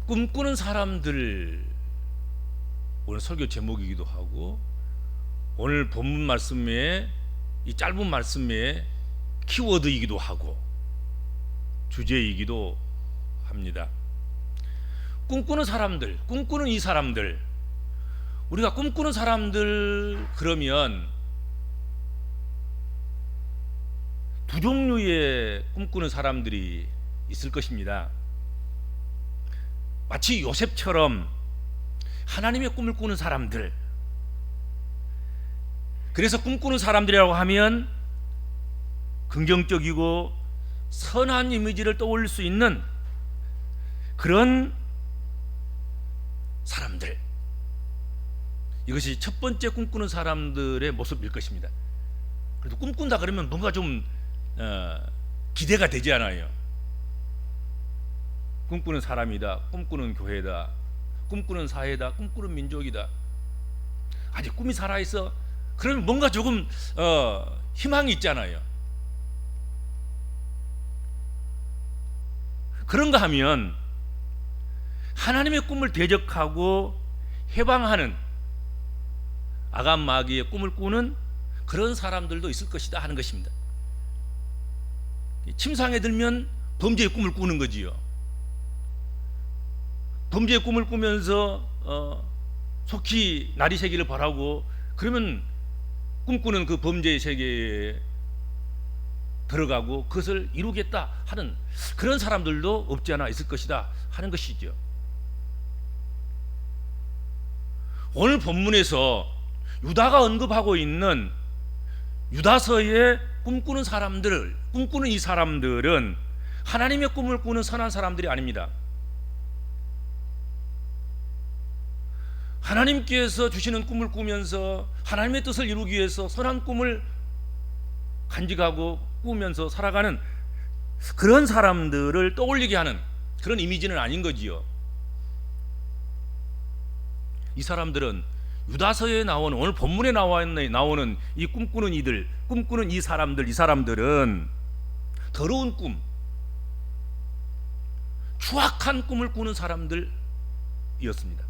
꿈꾸는 사람들, 오늘 설교 제목이기도 하고 오늘 본문 말씀의 이 짧은 말씀의 키워드이기도 하고 주제이기도 합니다. 꿈꾸는 사람들, 꿈꾸는 이 사람들, 우리가 꿈꾸는 사람들 그러면 두 종류의 꿈꾸는 사람들이 있을 것입니다. 마치 요셉처럼 하나님의 꿈을 꾸는 사람들, 그래서 꿈꾸는 사람들이라고 하면 긍정적이고 선한 이미지를 떠올릴 수 있는 그런 사람들, 이것이 첫 번째 꿈꾸는 사람들의 모습일 것입니다. 그래도 꿈꾼다 그러면 뭔가 좀 기대가 되지 않아요. 꿈꾸는 사람이다, 꿈꾸는 교회다, 꿈꾸는 사회다, 꿈꾸는 민족이다. 아직 꿈이 살아있어. 그러면 뭔가 조금 희망이 있잖아요. 그런가 하면 하나님의 꿈을 대적하고 해방하는 아간 마귀의 꿈을 꾸는 그런 사람들도 있을 것이다 하는 것입니다. 침상에 들면 범죄의 꿈을 꾸는 거지요. 범죄의 꿈을 꾸면서 속히 날이 새기를 바라고, 그러면 꿈꾸는 그 범죄의 세계에 들어가고 그것을 이루겠다 하는 그런 사람들도 없지 않아 있을 것이다 하는 것이죠. 오늘 본문에서 유다가 언급하고 있는 유다서의 꿈꾸는 사람들, 꿈꾸는 이 사람들은 하나님의 꿈을 꾸는 선한 사람들이 아닙니다. 하나님께서 주시는 꿈을 꾸면서 하나님의 뜻을 이루기 위해서 선한 꿈을 간직하고 꾸면서 살아가는 그런 사람들을 떠올리게 하는 그런 이미지는 아닌 거지요. 이 사람들은 유다서에 나오는, 오늘 본문에 나오는 이 꿈꾸는 이들, 꿈꾸는 이 사람들, 이 사람들은 더러운 꿈, 추악한 꿈을 꾸는 사람들이었습니다.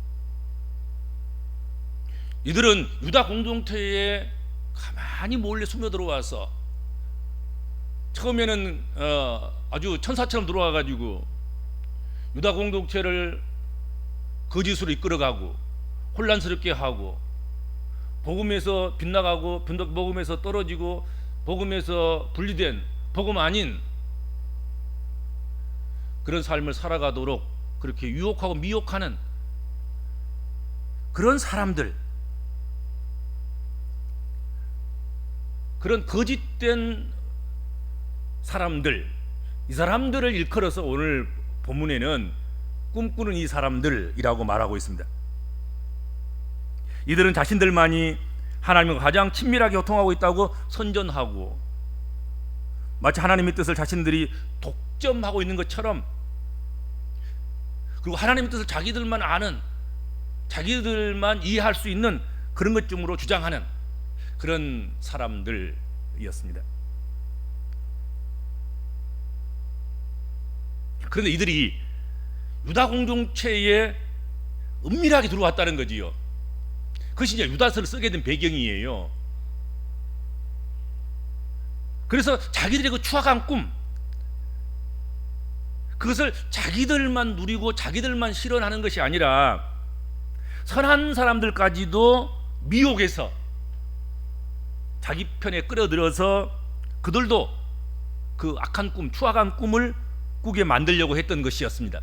이들은 유다 공동체에 가만히 몰래 숨어 들어와서 처음에는 아주 천사처럼 들어와 가지고 유다 공동체를 거짓으로 이끌어가고 혼란스럽게 하고, 복음에서 빗나가고 복음에서 떨어지고 복음에서 분리된, 복음 아닌 그런 삶을 살아가도록 그렇게 유혹하고 미혹하는 그런 사람들, 그런 거짓된 사람들, 이 사람들을 일컬어서 오늘 본문에는 꿈꾸는 이 사람들이라고 말하고 있습니다. 이들은 자신들만이 하나님과 가장 친밀하게 소통하고 있다고 선전하고, 마치 하나님의 뜻을 자신들이 독점하고 있는 것처럼, 그리고 하나님의 뜻을 자기들만 아는, 자기들만 이해할 수 있는 그런 것쯤으로 주장하는 그런 사람들이었습니다. 그런데 이들이 유다 공동체에 은밀하게 들어왔다는 거지요. 그것이 이제 유다서를 쓰게 된 배경이에요. 그래서 자기들의 그 추악한 꿈, 그것을 자기들만 누리고 자기들만 실현하는 것이 아니라 선한 사람들까지도 미혹해서 자기 편에 끌어들여서 그들도 그 악한 꿈, 추악한 꿈을 꾸게 만들려고 했던 것이었습니다.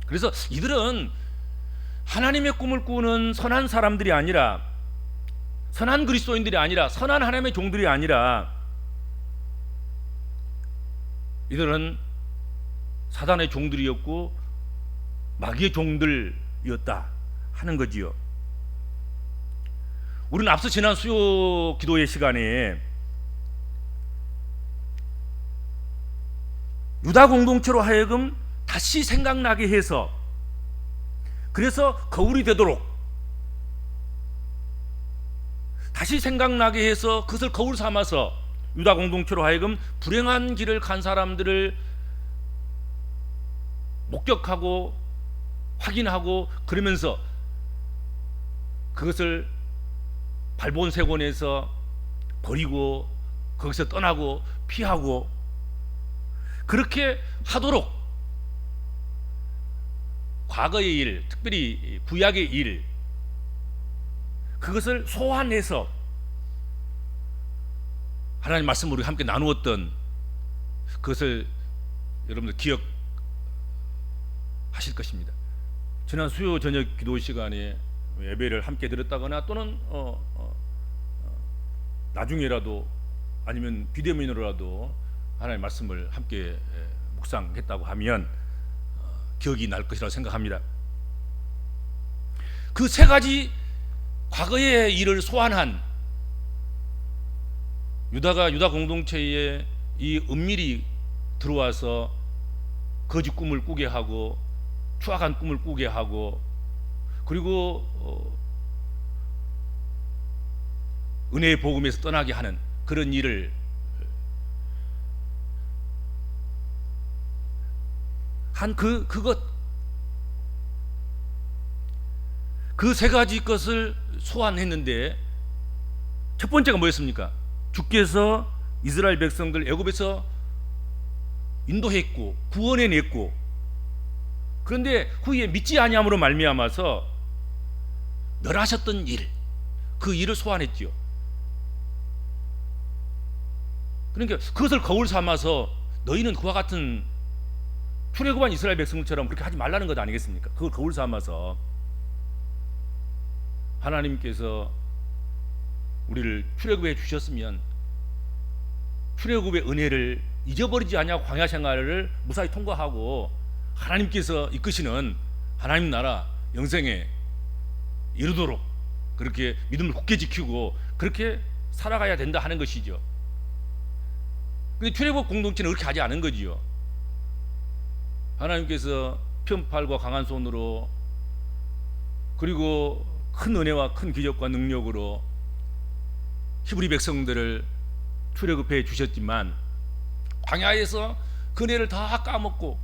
그래서 이들은 하나님의 꿈을 꾸는 선한 사람들이 아니라, 선한 그리스도인들이 아니라, 선한 하나님의 종들이 아니라, 이들은 사단의 종들이었고 마귀의 종들이었다 하는 거지요. 우리는 앞서 지난 수요 기도회 시간에 유다 공동체로 하여금 다시 생각나게 해서, 그래서 거울이 되도록 다시 생각나게 해서 그것을 거울 삼아서 유다 공동체로 하여금 불행한 길을 간 사람들을 목격하고 확인하고 그러면서 그것을 발본색원에서 버리고 거기서 떠나고 피하고 그렇게 하도록 과거의 일, 특별히 구약의 일, 그것을 소환해서 하나님 말씀으로 함께 나누었던 그것을 여러분들 기억하실 것입니다. 지난 수요 저녁 기도 시간에 예배를 함께 드렸다거나 또는 나중에라도 아니면 비대면으로라도 하나님의 말씀을 함께 묵상했다고 하면 기억이 날 것이라고 생각합니다. 그 세 가지 과거의 일을 소환한 유다 공동체에 이 은밀히 들어와서 거짓 꿈을 꾸게 하고 추악한 꿈을 꾸게 하고 그리고 은혜의 복음에서 떠나게 하는 그런 일을 한 그것 그 세 가지 것을 소환했는데 첫 번째가 뭐였습니까? 주께서 이스라엘 백성들 애굽에서 인도했고 구원해냈고 그런데 후에 믿지 아니함으로 말미암아서 멸하셨던 일, 그 일을 소환했지요. 그러니까 그것을 거울 삼아서 너희는 그와 같은 출애굽한 이스라엘 백성처럼 그렇게 하지 말라는 것 아니겠습니까? 그걸 거울 삼아서 하나님께서 우리를 출애굽해 주셨으면 출애굽의 은혜를 잊어버리지 않냐고 광야 생활을 무사히 통과하고 하나님께서 이끄시는 하나님 나라 영생에 이르도록 그렇게 믿음을 굳게 지키고 그렇게 살아가야 된다 하는 것이죠. 근데 출애굽 공동체는 그렇게 하지 않은 거지요. 하나님께서 편팔과 강한 손으로 그리고 큰 은혜와 큰 기적과 능력으로 히브리 백성들을 출애굽해 주셨지만 광야에서 그 은혜를 다 까먹고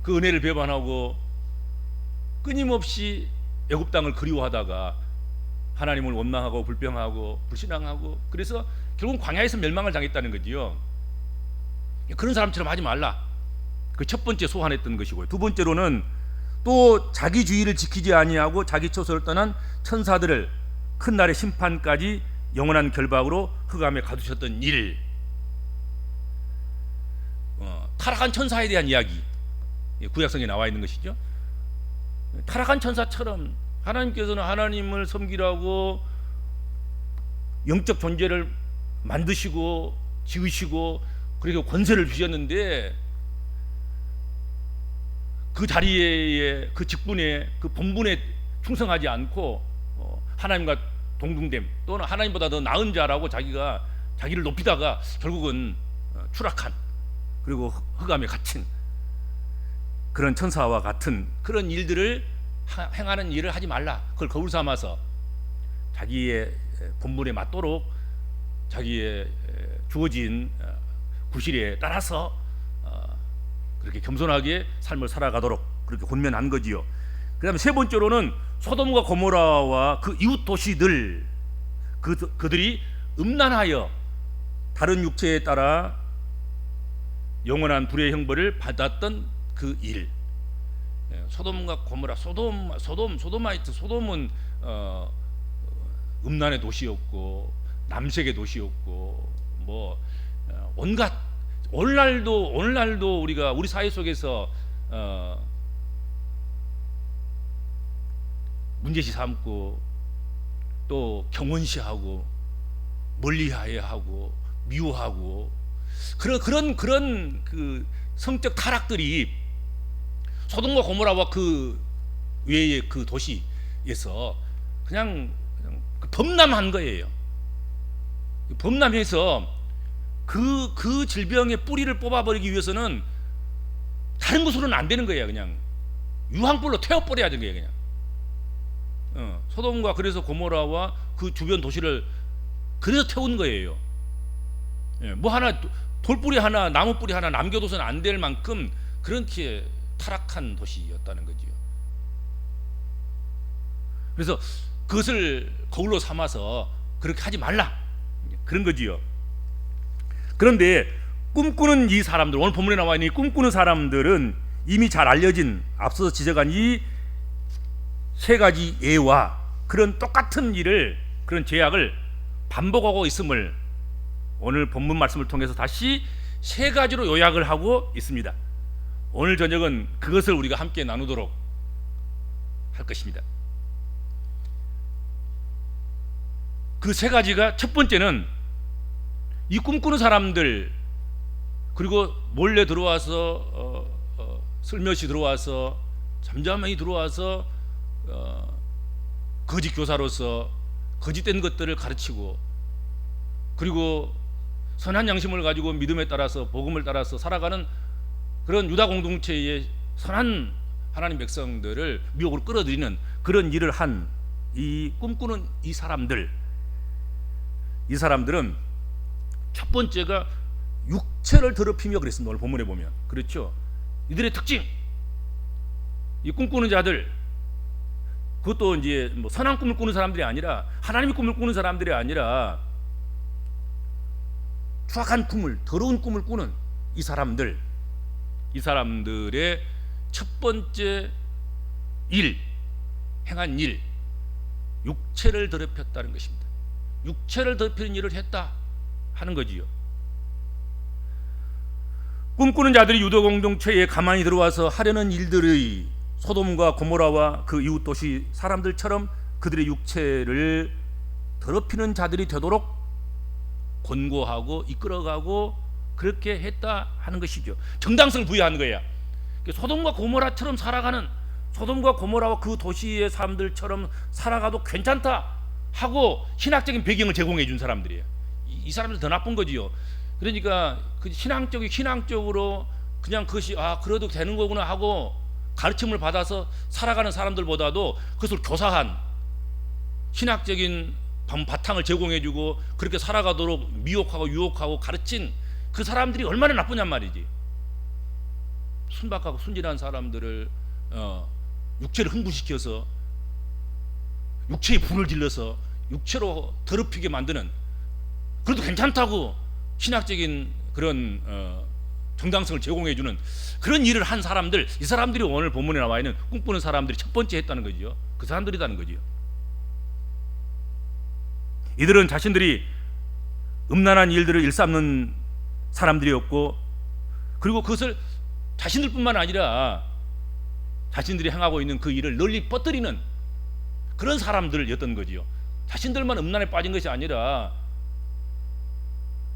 그 은혜를 배반하고 끊임없이 애굽 땅을 그리워하다가 하나님을 원망하고 불평하고 불신앙하고 그래서 결국 광야에서 멸망을 당했다는 거지요. 그런 사람처럼 하지 말라. 그 첫 번째 소환했던 것이고요. 두 번째로는 또 자기 주의를 지키지 아니하고 자기 처소를 떠난 천사들을 큰 날의 심판까지 영원한 결박으로 흑암에 가두셨던 일. 타락한 천사에 대한 이야기 구약성에 나와 있는 것이죠. 타락한 천사처럼 하나님께서는 하나님을 섬기라고 영적 존재를 만드시고 지으시고 그리고 권세를 주셨는데 그 자리에 그 직분에 그 본분에 충성하지 않고 하나님과 동등됨 또는 하나님보다 더 나은 자라고 자기를 높이다가 결국은 추락한 그리고 흑암에 갇힌 그런 천사와 같은 그런 일들을 행하는 일을 하지 말라. 그걸 거울 삼아서 자기의 본분에 맞도록 자기의 주어진 구실에 따라서 그렇게 겸손하게 삶을 살아가도록 그렇게 권면한 거지요. 그 다음에 세 번째로는 소돔과 고모라와 그 이웃 도시들 그들이 음란하여 다른 육체에 따라 영원한 불의 형벌을 받았던 그 일. 소돔과 고모라, 소돔아이트, 소돔은 음란의 도시였고 남색의 도시였고 뭐 온갖 오늘날도 우리가 우리 사회 속에서 문제시 삼고 또 경원시하고 멀리하여하고 미워하고 그런 그 성적 타락들이 소돔과 고모라와 그 외의 그 도시에서 그냥 범람한 거예요. 범람해서 그 질병의 뿌리를 뽑아버리기 위해서는 다른 것으로는 안 되는 거예요. 그냥 유황불로 태워버려야 되는 거예요. 그냥 소돔과 그래서 고모라와 그 주변 도시를 그래서 태운 거예요. 뭐 하나 돌뿌리 하나 나무뿌리 하나 남겨둬서는 안 될 만큼 그렇게 타락한 도시였다는 거지요. 그래서 그것을 거울로 삼아서 그렇게 하지 말라, 그런 거지요. 그런데 꿈꾸는 이 사람들, 오늘 본문에 나와 있는 이 꿈꾸는 사람들은 이미 잘 알려진 앞서서 지적한 이 세 가지 예와 그런 똑같은 일을, 그런 죄악을 반복하고 있음을 오늘 본문 말씀을 통해서 다시 세 가지로 요약을 하고 있습니다. 오늘 저녁은 그것을 우리가 함께 나누도록 할 것입니다. 그 세 가지가, 첫 번째는 이 꿈꾸는 사람들, 그리고 몰래 들어와서 슬며시 들어와서 잠잠히 들어와서 거짓 교사로서 거짓된 것들을 가르치고, 그리고 선한 양심을 가지고 믿음에 따라서 복음을 따라서 살아가는 그런 유다 공동체의 선한 하나님 백성들을 미혹으로 끌어들이는 그런 일을 한 이 꿈꾸는 이 사람들, 이 사람들은 첫 번째가 육체를 더럽히며 그랬습니다. 오늘 본문에 보면 그렇죠. 이들의 특징, 이 꿈꾸는 자들, 그것도 이제 뭐 선한 꿈을 꾸는 사람들이 아니라, 하나님의 꿈을 꾸는 사람들이 아니라 추악한 꿈을, 더러운 꿈을 꾸는 이 사람들, 이 사람들의 첫 번째 일, 행한 일, 육체를 더럽혔다는 것입니다. 육체를 더럽히는 일을 했다 하는 거지요. 꿈꾸는 자들이 유다 공동체에 가만히 들어와서 하려는 일들의 소돔과 고모라와 그 이웃 도시 사람들처럼 그들의 육체를 더럽히는 자들이 되도록 권고하고 이끌어가고 그렇게 했다 하는 것이죠. 정당성을 부여하는 거야. 소돔과 고모라처럼 살아가는, 소돔과 고모라와 그 도시의 사람들처럼 살아가도 괜찮다 하고 신학적인 배경을 제공해 준 사람들이에요. 이 사람들 더 나쁜 거지요. 그러니까 그 신앙적으로 그냥 그것이 그래도 되는 거구나 하고 가르침을 받아서 살아가는 사람들보다도 그것을 교사한 신학적인 바탕을 제공해주고 그렇게 살아가도록 미혹하고 유혹하고 가르친 그 사람들이 얼마나 나쁘냔 말이지. 순박하고 순진한 사람들을 육체를 흥분시켜서 육체에 불을 질러서 육체로 더럽히게 만드는, 그래도 괜찮다고 신학적인 그런 정당성을 제공해주는 그런 일을 한 사람들, 이 사람들이 오늘 본문에 나와 있는 꿈꾸는 사람들이 첫 번째 했다는 거죠. 그 사람들이라는 거죠. 이들은 자신들이 음란한 일들을 일삼는 사람들이었고, 그리고 그것을 자신들뿐만 아니라 자신들이 행하고 있는 그 일을 널리 뻗뜨리는 그런 사람들이었던 거지요. 자신들만 음란에 빠진 것이 아니라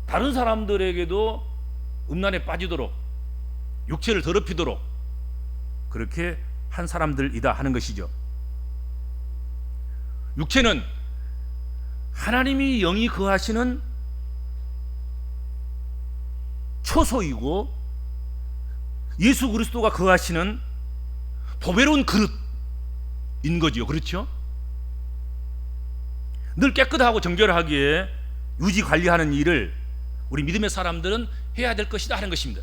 다른 사람들에게도 음란에 빠지도록, 육체를 더럽히도록 그렇게 한 사람들이다 하는 것이죠. 육체는 하나님이 영이 거하시는 초소이고 예수 그리스도가 거하시는 보배로운 그릇인 거지요. 그렇죠? 늘 깨끗하고 정결하게 유지 관리하는 일을 우리 믿음의 사람들은 해야 될 것이다 하는 것입니다.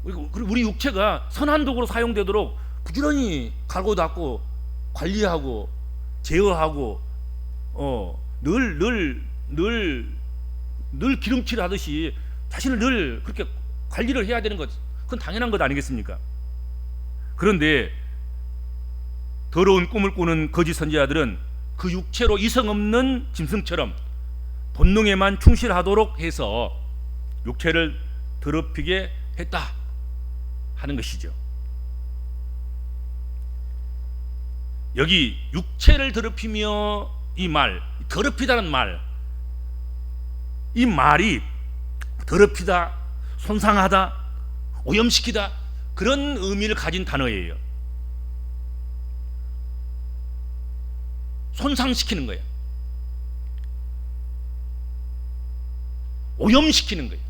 우리 육체가 선한 도구로 사용되도록 부지런히 갈고 닦고 관리하고 제어하고 늘 기름칠 하듯이 자신을 늘 그렇게 관리를 해야 되는 것, 그건 당연한 것 아니겠습니까? 그런데 더러운 꿈을 꾸는 거짓 선지자들은 그 육체로 이성 없는 짐승처럼 본능에만 충실하도록 해서 육체를 더럽히게 했다 하는 것이죠. 여기 육체를 더럽히며 이 말, 더럽히다는 말, 이 말이 더럽히다, 손상하다, 오염시키다 그런 의미를 가진 단어예요. 손상시키는 거예요. 오염시키는 거예요.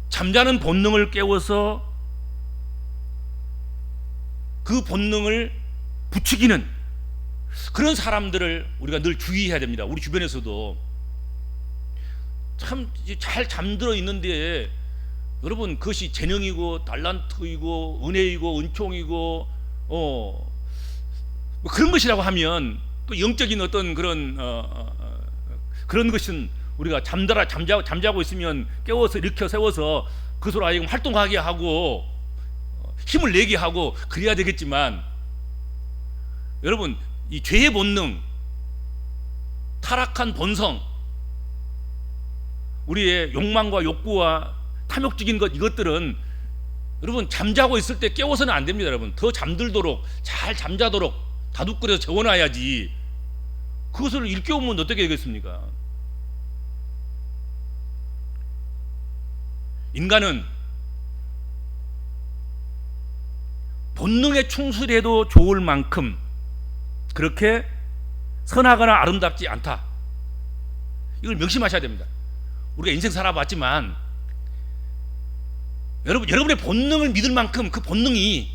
잠자는 본능을 깨워서 그 본능을 부추기는 그런 사람들을 우리가 늘 주의해야 됩니다. 우리 주변에서도 참 잘 잠들어 있는데 여러분 그것이 재능이고 달란트이고 은혜이고 은총이고 뭐 그런 것이라고 하면 또 영적인 어떤 그런 그런 것은 우리가 잠자고 있으면 깨워서 일으켜 세워서 그것으로 하여금 활동하게 하고 힘을 내게 하고 그래야 되겠지만 여러분 이 죄의 본능, 타락한 본성, 우리의 욕망과 욕구와 탐욕적인 것 이것들은 여러분 잠자고 있을 때 깨워서는 안 됩니다. 여러분 더 잠들도록 잘 잠자도록 다둑거려서 재워놔야지 그것을 일깨우면 어떻게 되겠습니까? 인간은 본능에 충실해도 좋을 만큼 그렇게 선하거나 아름답지 않다. 이걸 명심하셔야 됩니다. 우리가 인생 살아봤지만 여러분의 본능을 믿을 만큼 그 본능이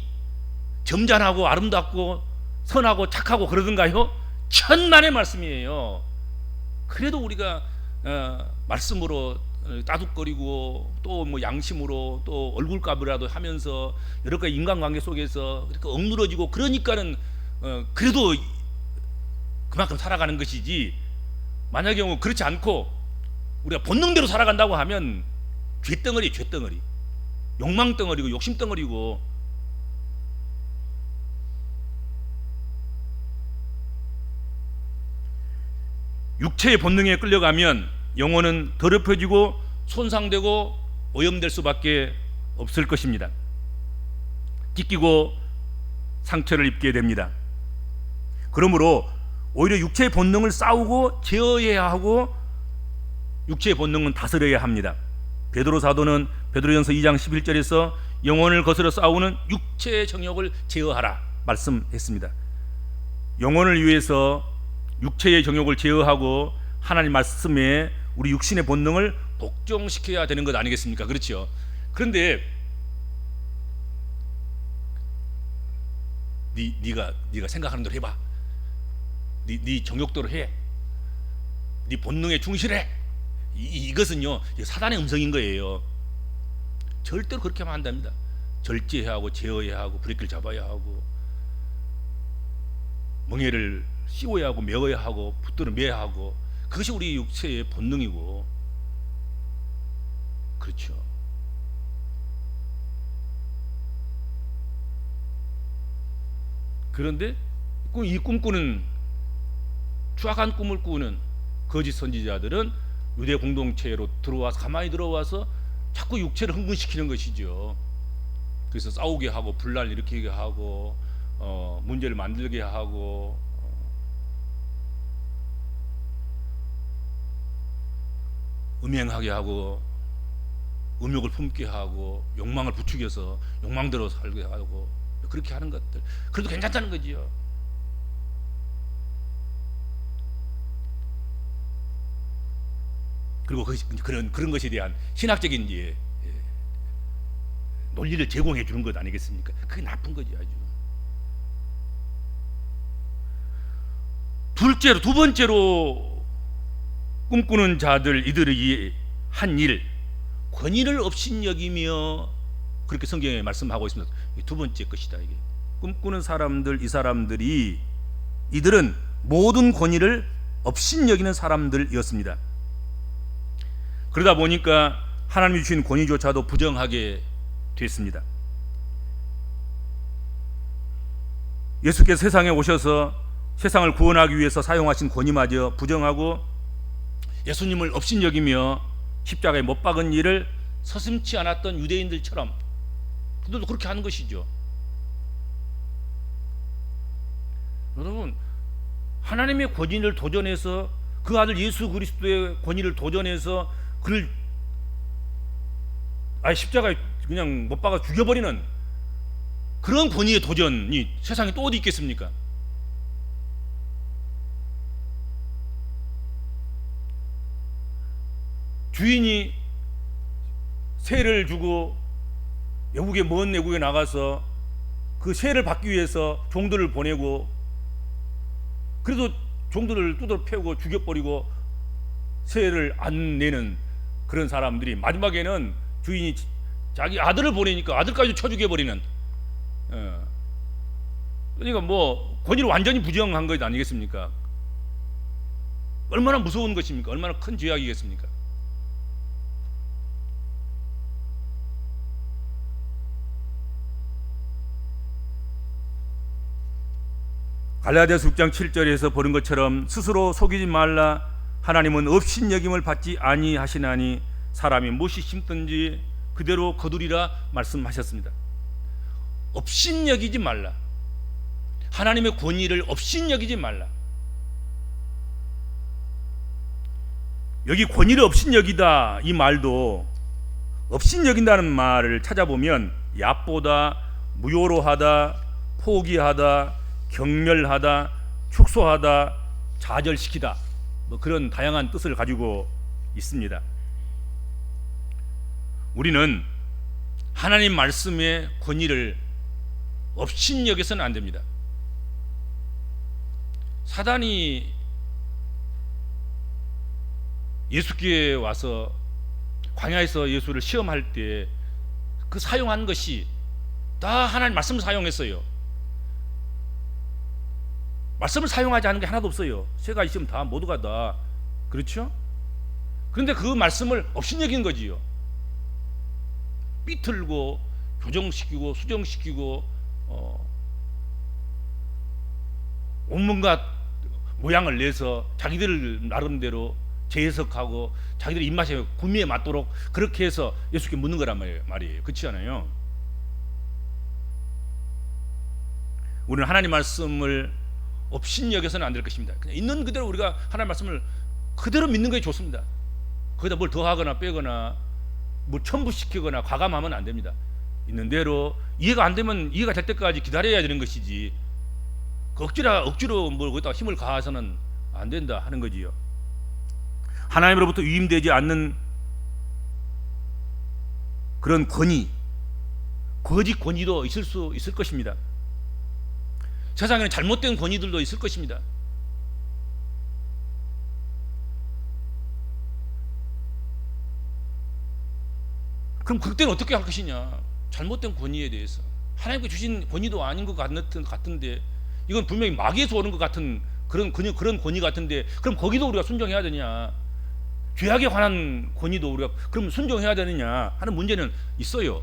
점잖하고 아름답고 선하고 착하고 그러던가요? 천만의 말씀이에요. 그래도 우리가 말씀으로 따둑거리고 또 뭐 양심으로 또 얼굴값이라도 하면서 여러 가지 인간관계 속에서 이렇게 억누러지고 그러니까는 그래도 그만큼 살아가는 것이지, 만약의 경우 그렇지 않고 우리가 본능대로 살아간다고 하면 죄덩어리, 욕망덩어리고 욕심덩어리고. 육체의 본능에 끌려가면 영혼은 더럽혀지고 손상되고 오염될 수밖에 없을 것입니다. 찢기고 상처를 입게 됩니다. 그러므로 오히려 육체의 본능을 싸우고 제어해야 하고 육체의 본능은 다스려야 합니다. 베드로 사도는 베드로전서 2장 11절에서 영혼을 거스려 싸우는 육체의 정욕을 제어하라 말씀했습니다. 영혼을 위해서 육체의 정욕을 제어하고 하나님 말씀에 우리 육신의 본능을 복종시켜야 되는 것 아니겠습니까? 그렇죠? 그런데 네가 생각하는 대로 해봐. 네 정욕대로 해. 네 본능에 충실해. 이것은요 사단의 음성인 거예요. 절대로 그렇게 하면 안 됩니다. 절제해야 하고 제어해야 하고 브레이크를 잡아야 하고 멍에를 씌워야 하고 메어야 하고 붙들어 매야 하고, 그것이 우리 육체의 본능이고. 그렇죠. 그런데 이 꿈꾸는 추악한 꿈을 꾸는 거짓 선지자들은 유대 공동체로 들어와서 가만히 들어와서 자꾸 육체를 흥분시키는 것이죠. 그래서 싸우게 하고 분란을 일으키게 하고 문제를 만들게 하고 음행하게 하고 음욕을 품게 하고 욕망을 부추겨서 욕망대로 살게 하고 그렇게 하는 것들, 그래도 괜찮다는 거지요. 그리고 그런 것에 대한 신학적인 논리를 제공해 주는 것 아니겠습니까? 그게 나쁜 거지 아주. 두 번째로 꿈꾸는 자들, 이들이 한 일, 권위를 업신여기며, 그렇게 성경에 말씀하고 있습니다. 두 번째 것이다. 이게 꿈꾸는 사람들, 이들은 모든 권위를 업신여기는 사람들이었습니다. 그러다 보니까 하나님이 주신 권위조차도 부정하게 됐습니다. 예수께서 세상에 오셔서 세상을 구원하기 위해서 사용하신 권위마저 부정하고 예수님을 업신여기며 십자가에 못 박은 일을 서슴지 않았던 유대인들처럼 그들도 그렇게 하는 것이죠. 여러분, 하나님의 권위를 도전해서, 그 아들 예수 그리스도의 권위를 도전해서 그를 십자가에 그냥 못 박아 죽여버리는 그런 권위의 도전이 세상에 또 어디 있겠습니까? 주인이 세를 주고 먼 외국에 나가서 그 세를 받기 위해서 종들을 보내고, 그래도 종들을 두드러 패고 죽여버리고 세를 안 내는 그런 사람들이 마지막에는 주인이 자기 아들을 보내니까 아들까지 쳐 죽여버리는, 그러니까 뭐 권위를 완전히 부정한 것 아니겠습니까? 얼마나 무서운 것입니까? 얼마나 큰 죄악이겠습니까? 갈라디아서 6장 7절에서 보는 것처럼 스스로 속이지 말라. 하나님은 업신여김을 받지 아니하시나니 사람이 무엇이 심든지 그대로 거두리라 말씀하셨습니다. 업신여기지 말라. 하나님의 권위를 업신여기지 말라. 여기 권위를 업신여기다 이 말도, 업신여긴다는 말을 찾아보면 얕보다, 무효로하다, 포기하다, 경멸하다, 축소하다, 좌절시키다, 뭐 그런 다양한 뜻을 가지고 있습니다. 우리는 하나님 말씀의 권위를 업신여겨서는 안 됩니다. 사단이 예수께 와서 광야에서 예수를 시험할 때 그 사용한 것이 다 하나님 말씀을 사용했어요. 말씀을 사용하지 않은 게 하나도 없어요. 세 가지 시험 다 모두가 다 그렇죠? 그런데 그 말씀을 업신여긴 거지요. 삐틀고 교정시키고 수정시키고 온갖 모양을 내서 자기들 나름대로 재해석하고 자기들 입맛에 구미에 맞도록 그렇게 해서 예수께 묻는 거란 말이에요. 그렇지 않아요? 우리는 하나님 말씀을 업신여겨서는 안 될 것입니다. 그냥 있는 그대로 우리가 하나님 말씀을 그대로 믿는 것이 좋습니다. 거기다 뭘 더하거나 빼거나 뭘 첨부시키거나 과감하면 안 됩니다. 있는 대로 이해가 안 되면 이해가 될 때까지 기다려야 되는 것이지, 억지로 뭘 거기다 힘을 가해서는 안 된다 하는 거지요. 하나님으로부터 위임되지 않는 그런 권위, 거짓 권위도 있을 수 있을 것입니다. 세상에는 잘못된 권위들도 있을 것입니다. 그럼 그때는 어떻게 할 것이냐? 잘못된 권위에 대해서 하나님께 주신 권위도 아닌 것 같은데 이건 분명히 마귀에서 오는 것 같은 그런 권위 같은데, 그럼 거기도 우리가 순종해야 되냐? 죄악에 관한 권위도 우리가 그럼 순종해야 되느냐 하는 문제는 있어요.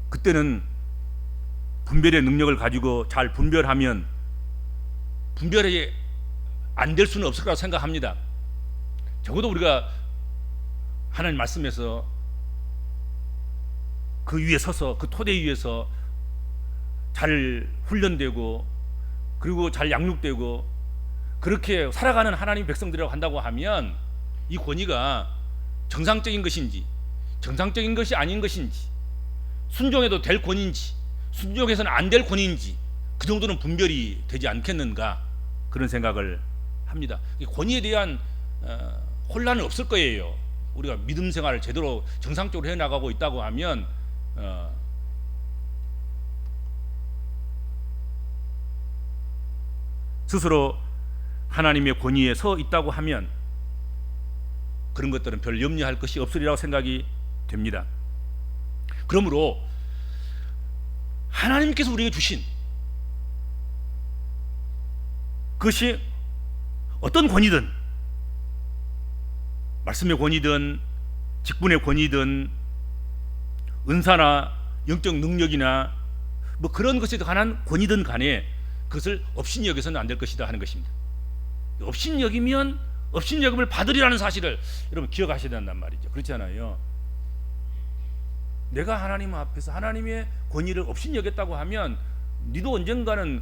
그때는 분별의 능력을 가지고 잘 분별하면, 분별이 안 될 수는 없을 거라고 생각합니다. 적어도 우리가 하나님 말씀에서 그 위에 서서 그 토대 위에서 잘 훈련되고 그리고 잘 양육되고 그렇게 살아가는 하나님 백성들이라고 한다고 하면 이 권위가 정상적인 것인지 정상적인 것이 아닌 것인지, 순종해도 될 권위인지 순종해서는 안 될 권위인지, 그 정도는 분별이 되지 않겠는가 그런 생각을 합니다. 권위에 대한 혼란은 없을 거예요. 우리가 믿음 생활을 제대로 정상적으로 해나가고 있다고 하면 스스로 하나님의 권위에 서 있다고 하면 그런 것들은 별 염려할 것이 없으리라고 생각이 됩니다. 그러므로 하나님께서 우리에게 주신 그것이 어떤 권위든, 말씀의 권위든 직분의 권위든 은사나 영적 능력이나 뭐 그런 것에 관한 권위든 간에 그것을 업신여겨서는 안 될 것이다 하는 것입니다. 업신여기면 업신여김을 받으리라는 사실을 여러분 기억하셔야 된단 말이죠. 그렇지 않아요? 내가 하나님 앞에서 하나님의 권위를 업신여겼다고 하면 니도 언젠가는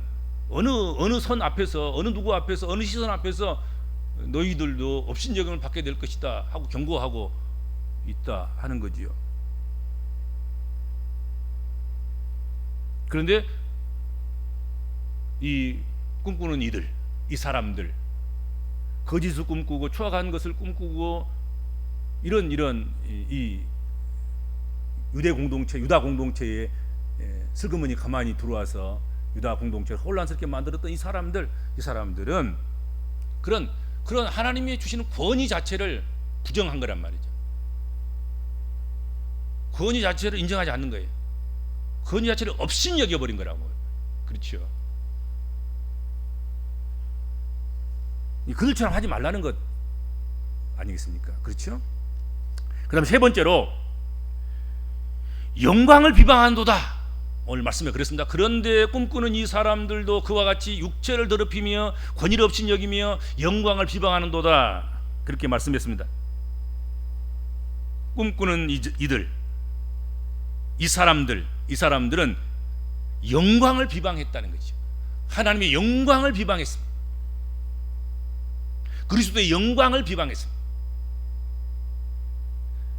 어느 선 앞에서, 어느 누구 앞에서, 어느 시선 앞에서 너희들도 업신여김을 받게 될 것이다 하고 경고하고 있다 하는 거지요. 그런데 이 꿈꾸는 이들, 이 사람들, 거짓을 꿈꾸고 추악한 것을 꿈꾸고 이런 이 유다 공동체에 슬그머니 가만히 들어와서 유다 공동체를 혼란스럽게 만들었던 이 사람들은 그런 하나님이 주시는 권위 자체를 부정한 거란 말이죠. 권위 자체를 인정하지 않는 거예요. 권위 자체를 없인 여겨버린 거라고. 그렇죠. 그들처럼 하지 말라는 것 아니겠습니까? 그렇죠? 그 다음에 세 번째로 영광을 비방한도다. 오늘 말씀에 그랬습니다. 그런데 꿈꾸는 이 사람들도 그와 같이 육체를 더럽히며 권위를 없인 여기며 영광을 비방하는도다. 그렇게 말씀했습니다. 꿈꾸는 이들, 이 사람들은 영광을 비방했다는 거죠. 하나님의 영광을 비방했습니다. 그리스도의 영광을 비방했습니다.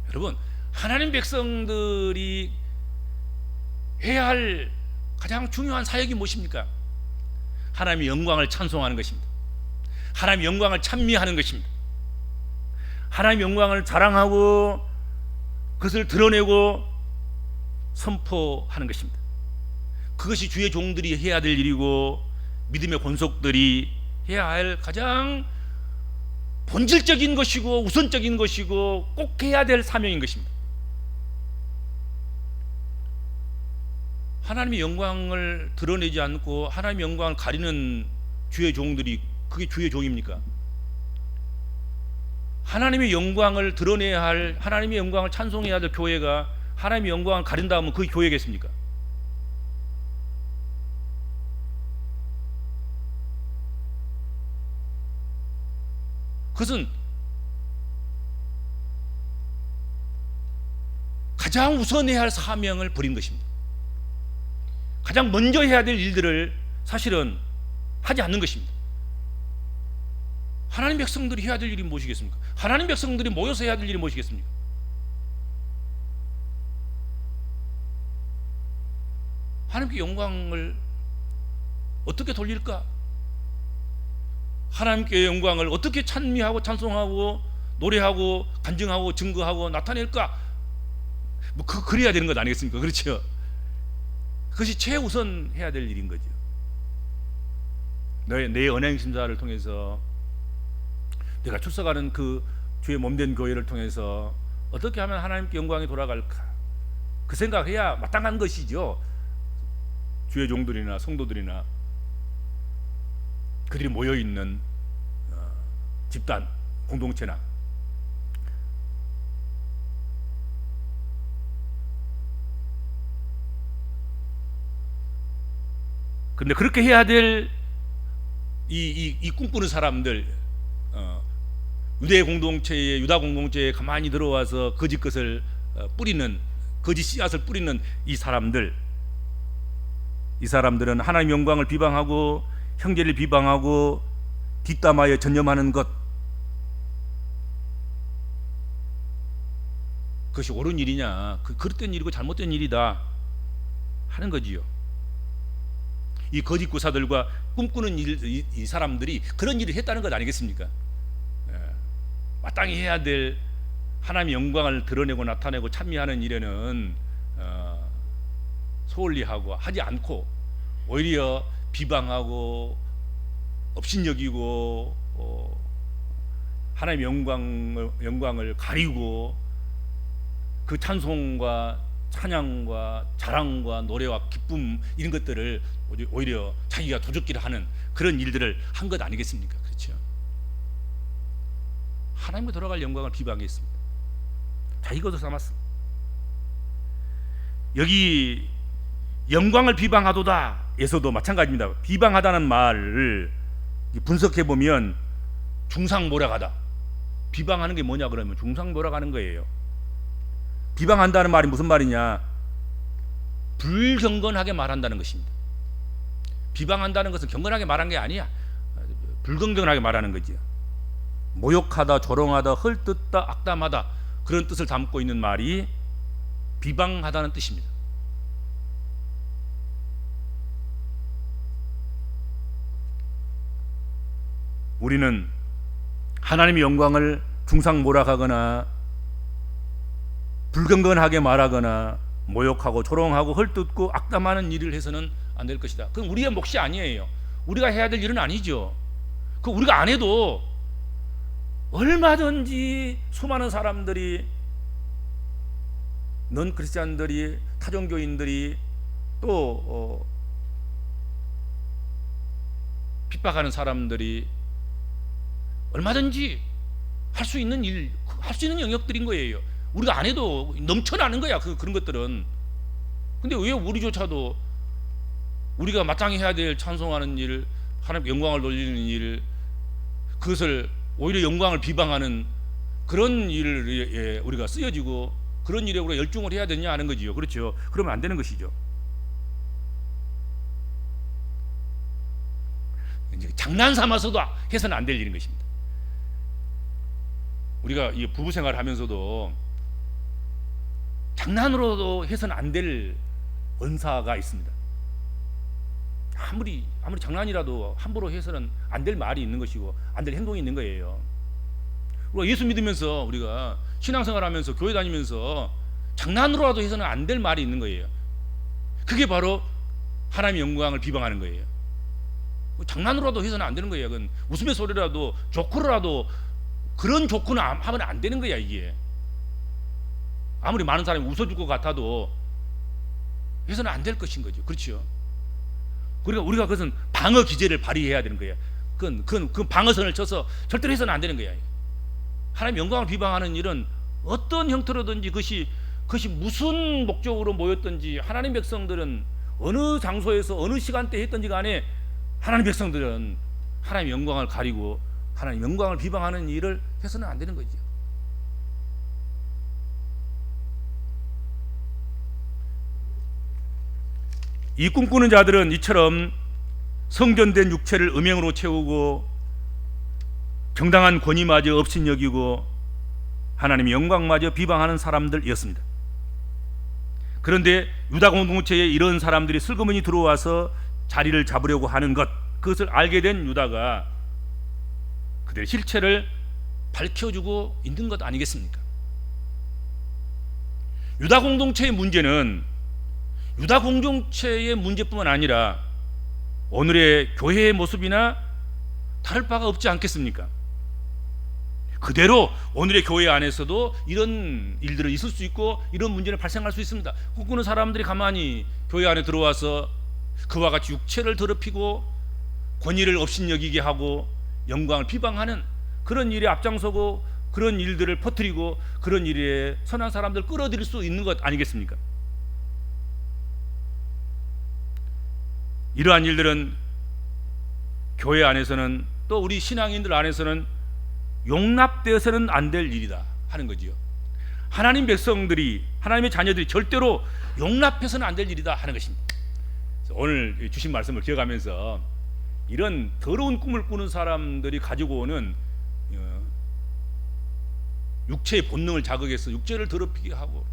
여러분, 하나님 백성들이 해야 할 가장 중요한 사역이 무엇입니까? 하나님의 영광을 찬송하는 것입니다. 하나님의 영광을 찬미하는 것입니다. 하나님의 영광을 자랑하고 그것을 드러내고 선포하는 것입니다. 그것이 주의 종들이 해야 될 일이고 믿음의 권속들이 해야 할 가장 본질적인 것이고 우선적인 것이고 꼭 해야 될 사명인 것입니다. 하나님의 영광을 드러내지 않고 하나님의 영광을 가리는 주의 종들이 그게 주의 종입니까? 하나님의 영광을 드러내야 할, 하나님의 영광을 찬송해야 될 교회가 하나님의 영광을 가린다 하면 그게 교회겠습니까? 그것은 가장 우선해야 할 사명을 버린 것입니다. 가장 먼저 해야 될 일들을 사실은 하지 않는 것입니다. 하나님 백성들이 해야 될 일이 무엇이겠습니까? 하나님 백성들이 모여서 해야 될 일이 무엇이겠습니까? 하나님께 영광을 어떻게 돌릴까? 하나님께 영광을 어떻게 찬미하고 찬송하고 노래하고 간증하고 증거하고 나타낼까? 그래야 되는 것 아니겠습니까? 그렇죠? 그것이 최우선 해야 될 일인 거죠. 내 언행 심사를 통해서 내가 출석하는 그 주의 몸된 교회를 통해서 어떻게 하면 하나님께 영광이 돌아갈까? 그 생각해야 마땅한 것이죠. 주의 종들이나 성도들이나 그들이 모여있는 집단, 공동체나 그런데 그렇게 해야 될 이 꿈꾸는 사람들, 유다 공동체에 가만히 들어와서 거짓 것을 뿌리는, 거짓 씨앗을 뿌리는 이 사람들은 하나님의 영광을 비방하고 형제를 비방하고 뒷담화에 전념하는 것, 그것이 옳은 일이냐, 그릇된 일이고 잘못된 일이다 하는 거지요. 이 거짓 구사들과 꿈꾸는 이 사람들이 그런 일을 했다는 것 아니겠습니까? 마땅히 해야 될 하나님의 영광을 드러내고 나타내고 찬미하는 일에는 소홀히 하고 하지 않고 오히려 비방하고 업신여기고 하나님의 영광을 가리고 그 찬송과 찬양과 자랑과 노래와 기쁨 이런 것들을 오히려 자기가 도적질을 하는 그런 일들을 한 것 아니겠습니까? 그렇죠? 하나님께 돌아갈 영광을 비방했습니다. 자기 것으로 삼았습니다. 여기 영광을 비방하도다 에서도 마찬가지입니다. 비방하다는 말을 분석해 보면 중상모략하다. 비방하는 게 뭐냐 그러면 중상모략하는 거예요. 비방한다는 말이 무슨 말이냐? 불경건하게 말한다는 것입니다. 비방한다는 것은 경건하게 말한 게 아니야. 불경건하게 말하는 거지요. 모욕하다, 조롱하다, 헐뜯다, 악담하다 그런 뜻을 담고 있는 말이 비방하다는 뜻입니다. 우리는 하나님의 영광을 중상모략하거나 불경건하게 말하거나 모욕하고 조롱하고 헐뜯고 악담하는 일을 해서는 안 될 것이다. 그건 우리의 몫이 아니에요. 우리가 해야 될 일은 아니죠. 그 우리가 안 해도 얼마든지 수많은 사람들이, 넌 크리스찬들이, 타종교인들이 또 핍박하는 사람들이 얼마든지 할 수 있는 일, 할 수 있는 영역들인 거예요. 우리가 안 해도 넘쳐나는 거야, 그런 것들은. 근데 왜 우리조차도 우리가 마땅히 해야 될 찬송하는 일, 하나님 영광을 돌리는 일, 그것을 오히려 영광을 비방하는 그런 일을 우리가 쓰여지고 그런 일에 우리가 열중을 해야 되냐 하는 거지요. 그렇죠? 그러면 안 되는 것이죠. 이제 장난 삼아서도 해서는 안 될 일인 것입니다. 우리가 이 부부 생활을 하면서도 장난으로도 해서는 안 될 언사가 있습니다. 아무리 장난이라도 함부로 해서는 안 될 말이 있는 것이고 안 될 행동이 있는 거예요. 우리가 예수 믿으면서, 우리가 신앙생활하면서, 교회 다니면서 장난으로라도 해서는 안 될 말이 있는 거예요. 그게 바로 하나님의 영광을 비방하는 거예요. 장난으로라도 해서는 안 되는 거예요. 그건 웃음의 소리라도, 조크라도, 그런 조크는 하면 안 되는 거야. 이게 아무리 많은 사람이 웃어줄 것 같아도 해서는 안 될 것인 거죠. 그렇죠? 그러니까 우리가 그것은 방어 기제를 발휘해야 되는 거예요. 그건 방어선을 쳐서 절대로 해서는 안 되는 거야. 하나님 영광을 비방하는 일은 어떤 형태로든지, 그것이 무슨 목적으로 모였든지, 하나님 백성들은 어느 장소에서 어느 시간대에 했든지 간에 하나님 백성들은 하나님 영광을 가리고 하나님 영광을 비방하는 일을 해서는 안 되는 거죠. 이 꿈꾸는 자들은 이처럼 성전된 육체를 음행으로 채우고 정당한 권위마저 업신여기고 하나님의 영광마저 비방하는 사람들이었습니다. 그런데 유다 공동체에 이런 사람들이 슬그머니 들어와서 자리를 잡으려고 하는 것, 그것을 알게 된 유다가 그들의 실체를 밝혀주고 있는 것 아니겠습니까? 유다 공동체의 문제는 유다 공동체의 문제뿐만 아니라 오늘의 교회의 모습이나 다를 바가 없지 않겠습니까? 그대로 오늘의 교회 안에서도 이런 일들은 있을 수 있고 이런 문제는 발생할 수 있습니다. 꿈꾸는 사람들이 가만히 교회 안에 들어와서 그와 같이 육체를 더럽히고 권위를 업신여기게 하고 영광을 비방하는 그런 일에 앞장서고 그런 일들을 퍼뜨리고 그런 일에 선한 사람들 끌어들일 수 있는 것 아니겠습니까? 이러한 일들은 교회 안에서는 또 우리 신앙인들 안에서는 용납되어서는 안 될 일이다 하는 거지요. 하나님 백성들이, 하나님의 자녀들이 절대로 용납해서는 안 될 일이다 하는 것입니다. 오늘 주신 말씀을 기억하면서 이런 더러운 꿈을 꾸는 사람들이 가지고 오는 육체의 본능을 자극해서 육체를 더럽히게 하고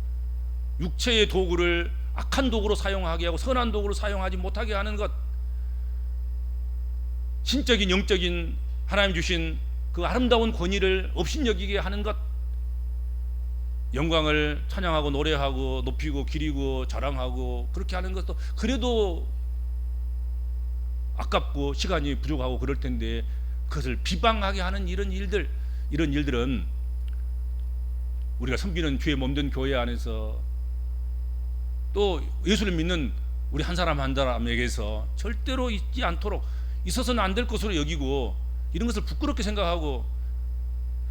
육체의 도구를 악한 도구로 사용하게 하고 선한 도구로 사용하지 못하게 하는 것, 신적인 영적인 하나님 주신 그 아름다운 권위를 업신여기게 하는 것, 영광을 찬양하고 노래하고 높이고 기리고 자랑하고 그렇게 하는 것도 그래도 아깝고 시간이 부족하고 그럴 텐데 그것을 비방하게 하는 이런 일들은 우리가 섬기는 주의 몸된 교회 안에서 또 예수를 믿는 우리 한 사람 한 사람에게서 절대로 있지 않도록, 있어서는 안 될 것으로 여기고 이런 것을 부끄럽게 생각하고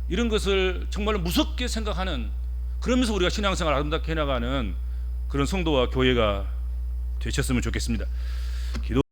이런 것을 정말로 무섭게 생각하는, 그러면서 우리가 신앙생활 아름답게 해나가는 그런 성도와 교회가 되셨으면 좋겠습니다. 기도